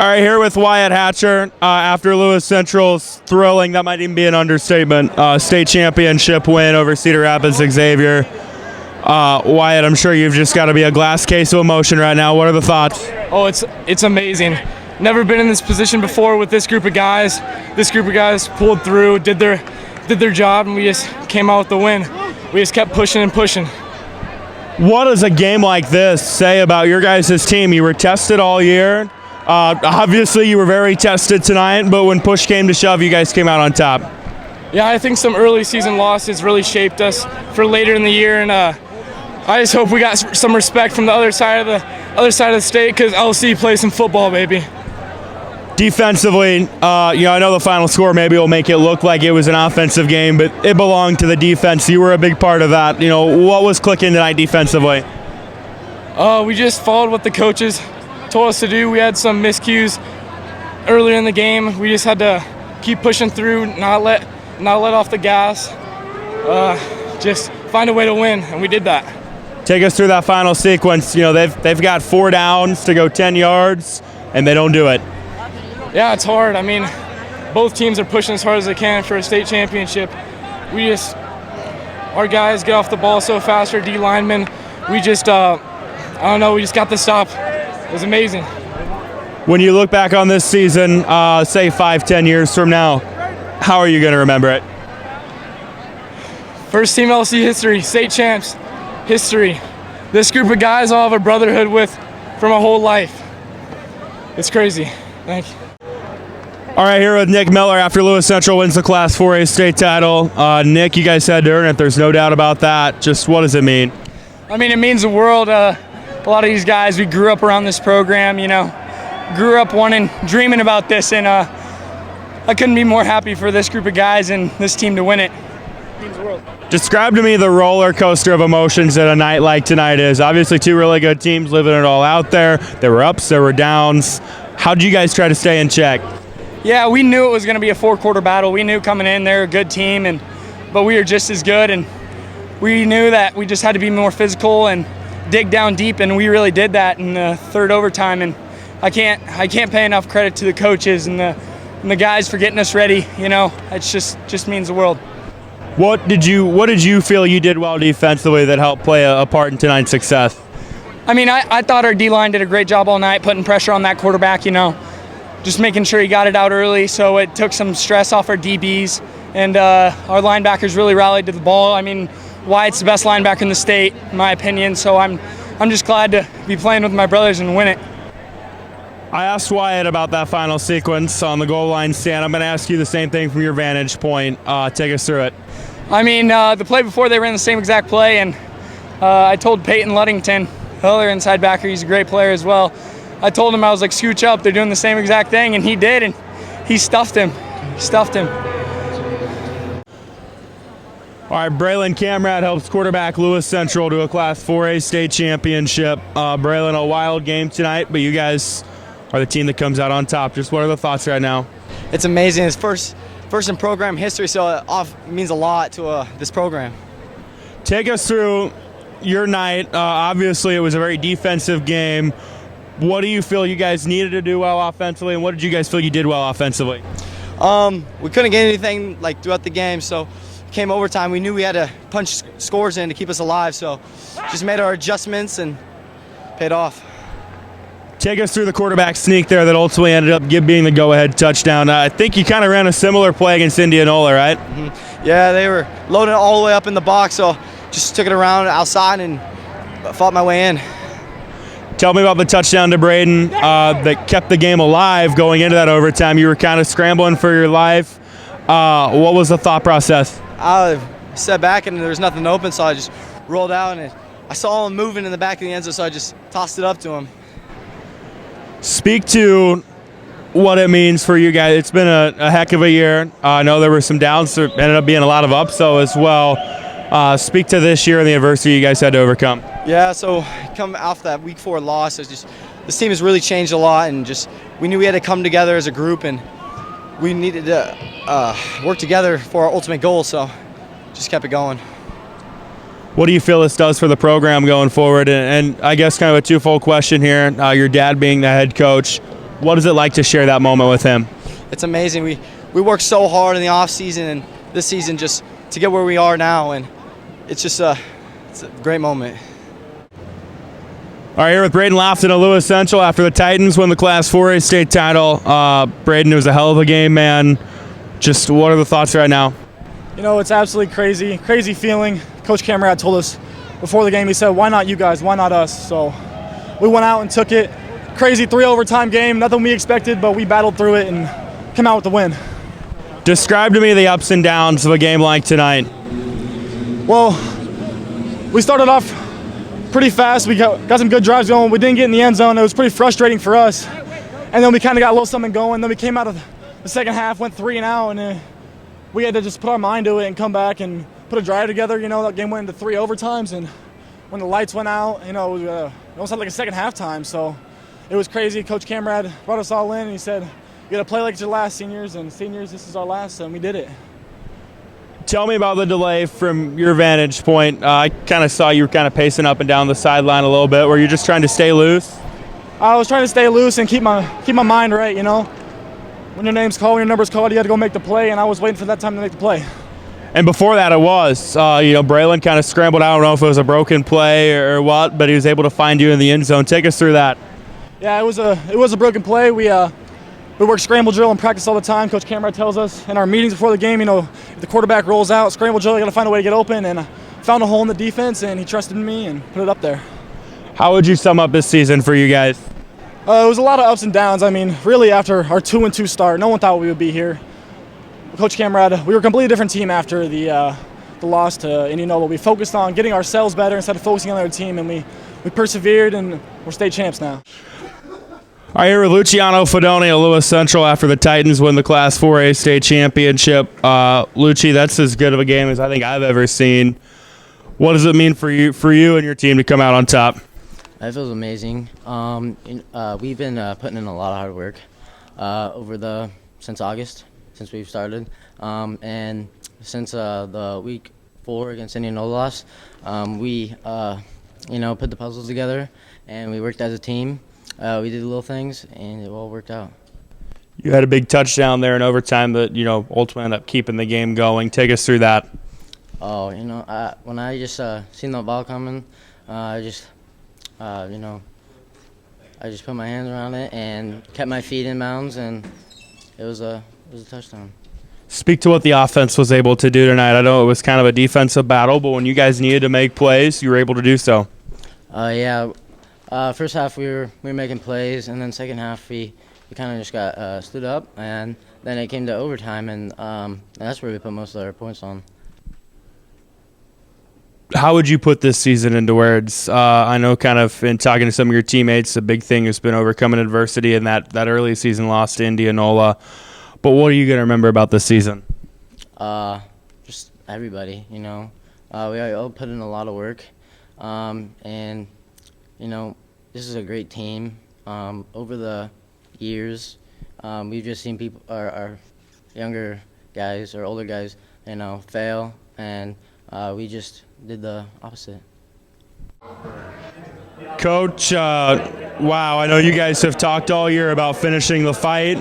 All right, here with Wyatt Hatcher after Lewis Central's thrilling, that might even be an understatement, state championship win over Cedar Rapids Xavier. Wyatt, I'm sure you've just got to be a glass case of emotion right now. What are the thoughts? Oh, it's amazing. Never been in this position before with this group of guys. This group of guys pulled through, did their job, and we just came out with the win. We just kept pushing and pushing. What does a game like this say about your guys' team? You were tested all year. Obviously, you were very tested tonight, but when push came to shove, you guys came out on top. Yeah, I think some early season losses really shaped us for later in the year, and I just hope we got some respect from the other side of the state, because LC plays some football, baby. Defensively, I know the final score maybe will make it look like it was an offensive game, but it belonged to the defense. You were a big part of that. What was clicking tonight defensively? We just followed what the coaches told us to do. We had some miscues earlier in the game. We just had to keep pushing through, not let off the gas, just find a way to win, and we did that. Take us through that final sequence. They've got 4 downs to go 10 yards, and they don't do it. Yeah, it's hard. I mean, both teams are pushing as hard as they can for a state championship. Our guys get off the ball so fast, our D linemen. We just, I don't know, we just got the stop. It was amazing. When you look back on this season, say 5-10 years from now, how are you going to remember it? First team LC history, state champs history. This group of guys I'll have a brotherhood with for my whole life. It's crazy. Thank you. All right, here with Nick Miller after Lewis Central wins the Class 4A state title. Nick, you guys had to earn it. There's no doubt about that. Just what does it mean? I mean, it means the world. A lot of these guys, we grew up around this program, grew up dreaming about this, and I couldn't be more happy for this group of guys and this team to win it. It means the world. Describe to me the roller coaster of emotions that a night like tonight is. Obviously, 2 really good teams living it all out there. There were ups, there were downs. How did you guys try to stay in check? Yeah, we knew it was going to be a 4-quarter battle. We knew coming in they're a good team, but we were just as good, and we knew that we just had to be more physical and dig down deep, and we really did that in the third overtime. And I can't pay enough credit to the coaches and the guys for getting us ready. It just means the world. What did you feel you did well defensively that helped play a part in tonight's success? I mean, I thought our D-line did a great job all night putting pressure on that quarterback, just making sure he got it out early, so it took some stress off our DBs, and our linebackers really rallied to the ball. I mean, Wyatt's the best linebacker in the state, in my opinion, so I'm just glad to be playing with my brothers and win it. I asked Wyatt about that final sequence on the goal line stand. I'm going to ask you the same thing from your vantage point. Take us through it. I mean, the play before, they ran the same exact play, and I told Peyton Ludington, the other inside backer, he's a great player as well. I told him, I was like, scooch up, they're doing the same exact thing, and he did, and he stuffed him. All right, Braden Camrad helps quarterback Lewis Central to a Class 4A state championship. Braden, a wild game tonight, but you guys are the team that comes out on top. Just what are the thoughts right now? It's amazing. It's first in program history, so it means a lot to this program. Take us through your night. Obviously, it was a very defensive game. What do you feel you guys needed to do well offensively, and what did you guys feel you did well offensively? We couldn't get anything throughout the game, so came overtime. We knew we had to punch scores in to keep us alive, so just made our adjustments and paid off. Take us through the quarterback sneak there that ultimately ended up being the go-ahead touchdown. I think you kind of ran a similar play against Indianola, right? Mm-hmm. Yeah, they were loading it all the way up in the box, so just took it around outside and fought my way in. Tell me about the touchdown to Braden that kept the game alive going into that overtime. You were kind of scrambling for your life. What was the thought process? I sat back and there was nothing open, so I just rolled out, and I saw him moving in the back of the end zone, so I just tossed it up to him. Speak to what it means for you guys. It's been a heck of a year. I know there were some downs. There ended up being a lot of ups, though, as well. Speak to this year and the adversity you guys had to overcome. Yeah, so come off that Week 4 loss, this team has really changed a lot, and we knew we had to come together as a group, and we needed to work together for our ultimate goal, so just kept it going. What do you feel this does for the program going forward? And I guess kind of a twofold question here. Your dad being the head coach, What is it like to share that moment with him? It's amazing. We worked so hard in the off season and this season just to get where we are now, and it's just it's a great moment. All right, here with Braden Lofton of Lewis Central after the Titans win the Class 4A state title. Braden, it was a hell of a game, man. Just what are the thoughts right now? You know, it's absolutely crazy feeling. Coach Camrad told us before the game, he said, why not you guys, why not us? So we went out and took it. Crazy 3 overtime game, nothing we expected, but we battled through it and came out with the win. Describe to me the ups and downs of a game like tonight. Well, we started off pretty fast. We got some good drives going. We didn't get in the end zone. It was pretty frustrating for us. And then we kind of got a little something going. Then we came out of the second half, went 3 and out, and we had to just put our mind to it and come back and put a drive together. You know, that game went into 3 overtimes, and when the lights went out, you know, it almost had like a second halftime. So it was crazy. Coach Camrad brought us all in, and he said, you got to play like it's your last, seniors, and seniors, this is our last, and we did it. Tell me about the delay from your vantage point. I kind of saw you were kind of pacing up and down the sideline a little bit. Were you just trying to stay loose? I was trying to stay loose and keep my mind right, you know. When your name's called, when your number's called, you got to go make the play, and I was waiting for that time to make the play. And before that, it was, you know, Braylon kind of scrambled. I don't know if it was a broken play or what, but he was able to find you in the end zone. Take us through that. Yeah, it was a broken play. We work scramble drill and practice all the time. Coach Camrad tells us in our meetings before the game, you know, if the quarterback rolls out, scramble drill, you got to find a way to get open. And I found a hole in the defense, and he trusted me and put it up there. How would you sum up this season for you guys? It was a lot of ups and downs. I mean, really after our 2-2 start, no one thought we would be here. Coach Camrad, we were a completely different team after the loss to Indianola. We focused on getting ourselves better instead of focusing on the other team, and we persevered, and we're state champs now. All right, here with Luigi Fadoni of Lewis Central after the Titans win the Class 4A state championship. Luigi, that's as good of a game as I think I've ever seen. What does it mean for you and your team to come out on top? It feels amazing. We've been putting in a lot of hard work since August, since we've started, and since the week 4 against Indianola loss, we put the puzzles together and we worked as a team. We did little things, and it all worked out. You had a big touchdown there in overtime that, you know, ultimately ended up keeping the game going. Take us through that. Oh, you know, when I just seen the ball coming, I just put my hands around it and kept my feet in bounds, and it was a touchdown. Speak to what the offense was able to do tonight. I know it was kind of a defensive battle, but when you guys needed to make plays, you were able to do so. First half we were making plays, and then second half we kind of just got stood up, and then it came to overtime, and that's where we put most of our points on. How would you put this season into words? I know kind of in talking to some of your teammates, the big thing has been overcoming adversity in that early season loss to Indianola. But what are you going to remember about this season? Just everybody, you know. We all put in a lot of work, and, you know, this is a great team. Over the years, we've just seen people, our younger guys or older guys, you know, fail, and we just did the opposite. Coach, wow, I know you guys have talked all year about finishing the fight.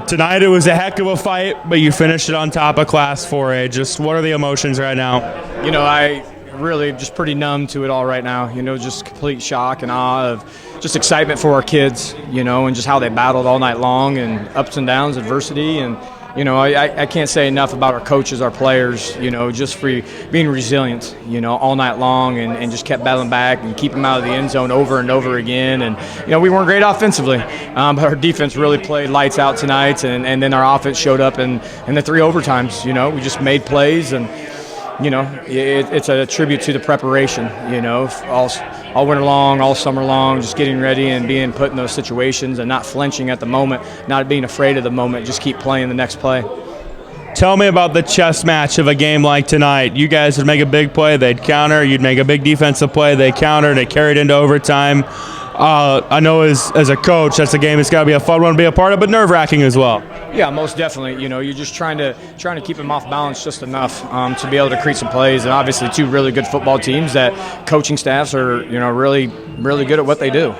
Tonight it was a heck of a fight, but you finished it on top of Class 4A. Just what are the emotions right now? You know, I really just pretty numb to it all right now. You know, just complete shock and awe of just excitement for our kids, you know, and just how they battled all night long and ups and downs, adversity. And, you know, I can't say enough about our coaches, our players, you know, just for being resilient, you know, all night long and just kept battling back and keep them out of the end zone over and over again. And, you know, we weren't great offensively, but our defense really played lights out tonight. And then our offense showed up in the 3 overtimes. You know, we just made plays, and, you know, it's a tribute to the preparation, you know, all winter long, all summer long, just getting ready and being put in those situations and not flinching at the moment, not being afraid of the moment, just keep playing the next play. Tell me about the chess match of a game like tonight. You guys would make a big play, they'd counter. You'd make a big defensive play, they countered. It carried into overtime. I know as a coach, that's a game that's got to be a fun one to be a part of, but nerve-wracking as well. Yeah, most definitely. You know, you're just trying to keep him off balance just enough to be able to create some plays. And obviously, two really good football teams that coaching staffs are, you know, really good at what they do.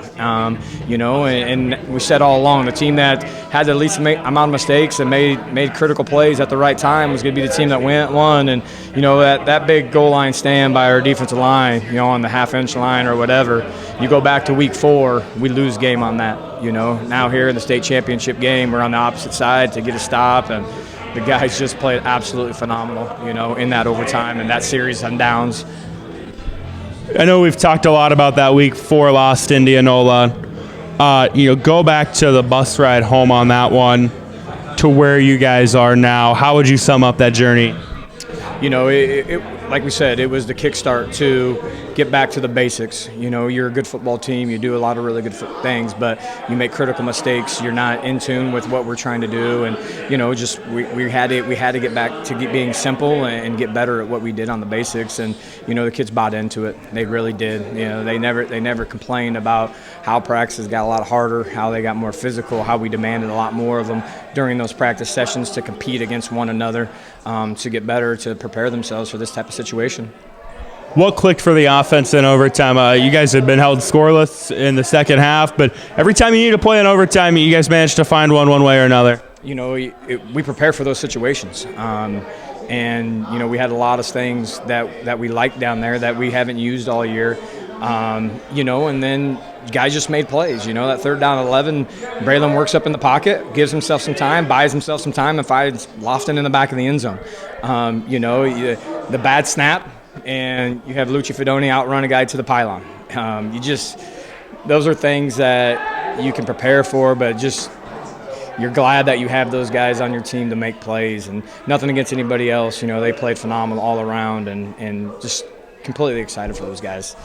You know, and we said all along, the team that had the least amount of mistakes and made critical plays at the right time was going to be the team that won. And you know, that big goal line stand by our defensive line, you know, on the half-inch line or whatever. You go back to week 4, we lose game on that. You know, now here in the state championship game, we're on the opposite side to get a stop, and the guys just played absolutely phenomenal, you know, in that overtime and that series on downs. I know we've talked a lot about that week 4 loss to Indianola. You know, go back to the bus ride home on that one to where you guys are now. How would you sum up that journey? You know, like we said, it was the kickstart to get back to the basics. You know, you're a good football team. You do a lot of really good things, but you make critical mistakes. You're not in tune with what we're trying to do, and you know, just we had to get back to being simple and get better at what we did on the basics. And you know, the kids bought into it. They really did. You know, they never complained about how practices got a lot harder, how they got more physical, how we demanded a lot more of them during those practice sessions to compete against one another, to get better, to prepare themselves for this type of situation. What clicked for the offense in overtime? You guys had been held scoreless in the second half, but every time you need to play in overtime, you guys managed to find one way or another. You know, we prepare for those situations. And, you know, we had a lot of things that we liked down there that we haven't used all year. You know, and then guys just made plays. You know, that 3rd down 11, Braden works up in the pocket, gives himself some time, buys himself some time, and finds Lofton in the back of the end zone. You know, the bad snap, and you have Luigi Fadoni outrun a guy to the pylon. Those are things that you can prepare for, but just you're glad that you have those guys on your team to make plays, and nothing against anybody else. You know, they played phenomenal all around, and just completely excited for those guys.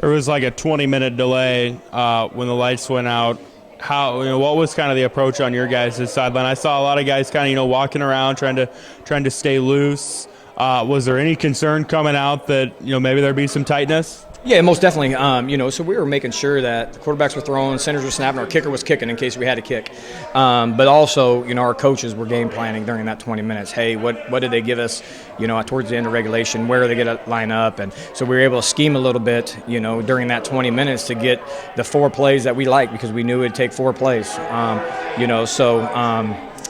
There was like a 20-minute delay when the lights went out. What was kind of the approach on your guys' sideline? I saw a lot of guys kind of, you know, walking around trying to stay loose. Was there any concern coming out that, you know, maybe there'd be some tightness? Yeah, most definitely. You know, so we were making sure that the quarterbacks were throwing, centers were snapping, our kicker was kicking in case we had to kick. But also, you know, our coaches were game planning during that 20 minutes. Hey, what did they give us, you know, towards the end of regulation? Where are they going to line up? And so we were able to scheme a little bit, you know, during that 20 minutes to get the 4 plays that we liked, because we knew it would take 4 plays. You know, so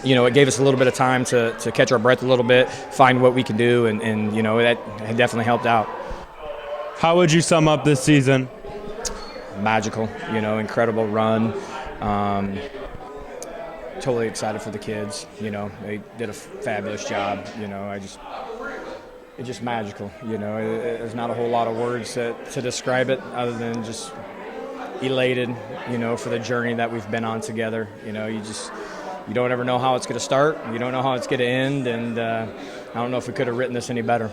you know, it gave us a little bit of time to catch our breath a little bit, find what we can do, and you know, that definitely helped out. How would you sum up this season? Magical, you know, incredible run. Totally excited for the kids. You know, they did a fabulous job. You know, it's just magical. You know, there's not a whole lot of words to describe it other than just elated, you know, for the journey that we've been on together. You know, you don't ever know how it's going to start. You don't know how it's going to end, and I don't know if we could have written this any better.